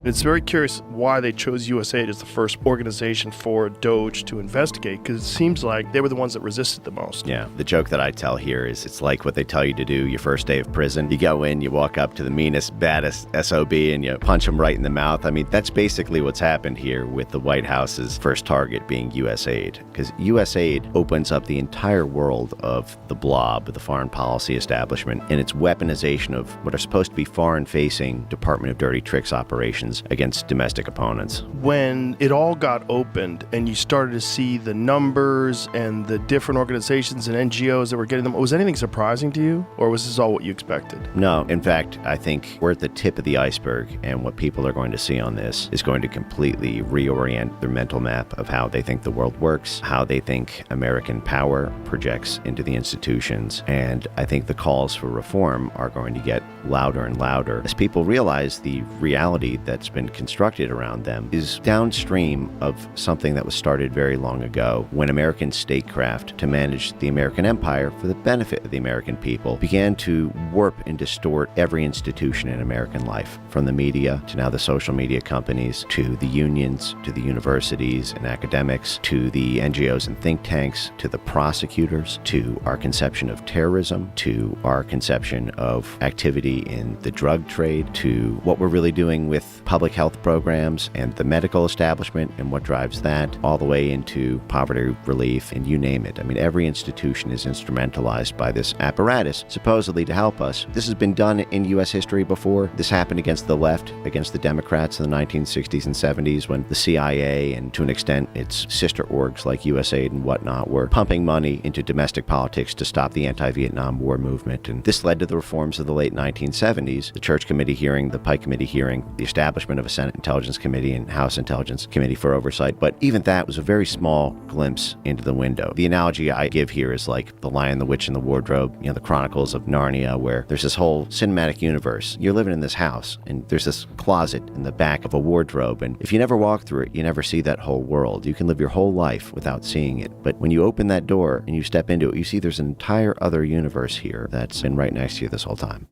It's very curious why they chose USAID as the first organization for DOGE to investigate, because it seems like they were the ones that resisted the most. Yeah, the joke that I tell here is it's like what they tell you to do your first day of prison. You go in, you walk up to the meanest, baddest SOB, and you punch him right in the mouth. I mean, that's basically what's happened here with the White House's first target being USAID, because USAID opens up the entire world of the blob, the foreign policy establishment, and its weaponization of what are supposed to be foreign-facing Department of Dirty Tricks operations against domestic opponents. When it all got opened and you started to see the numbers and the different organizations and NGOs that were getting them, was anything surprising to you, or was this all what you expected? No. In fact, I think we're at the tip of the iceberg, and what people are going to see on this is going to completely reorient their mental map of how they think the world works, how they think American power projects into the institutions, and I think the calls for reform are going to get louder and louder as people realize the reality that's been constructed around them is downstream of something that was started very long ago when American statecraft to manage the American empire for the benefit of the American people began to warp and distort every institution in American life, from the media to now the social media companies to the unions to the universities and academics to the NGOs and think tanks to the prosecutors to our conception of terrorism to our conception of activity in the drug trade to what we're really doing with public health programs and the medical establishment and what drives that, all the way into poverty relief and you name it. I mean, every institution is instrumentalized by this apparatus, supposedly to help us. This has been done in U.S. history before. This happened against the left, against the Democrats in the 1960s and 70s when the CIA and to an extent its sister orgs like USAID and whatnot were pumping money into domestic politics to stop the anti-Vietnam War movement. And this led to the reforms of the late 1970s, the Church Committee hearing, the Pike Committee hearing, the establishment of a Senate Intelligence Committee and House Intelligence Committee for oversight. But even that was a very small glimpse into the window. The analogy I give here is like The Lion, the Witch, and the Wardrobe, you know, the Chronicles of Narnia, where there's this whole cinematic universe. You're living in this house, and there's this closet in the back of a wardrobe, and if you never walk through it, you never see that whole world. You can live your whole life without seeing it. But when you open that door and you step into it, you see there's an entire other universe here that's been right next to you this whole time.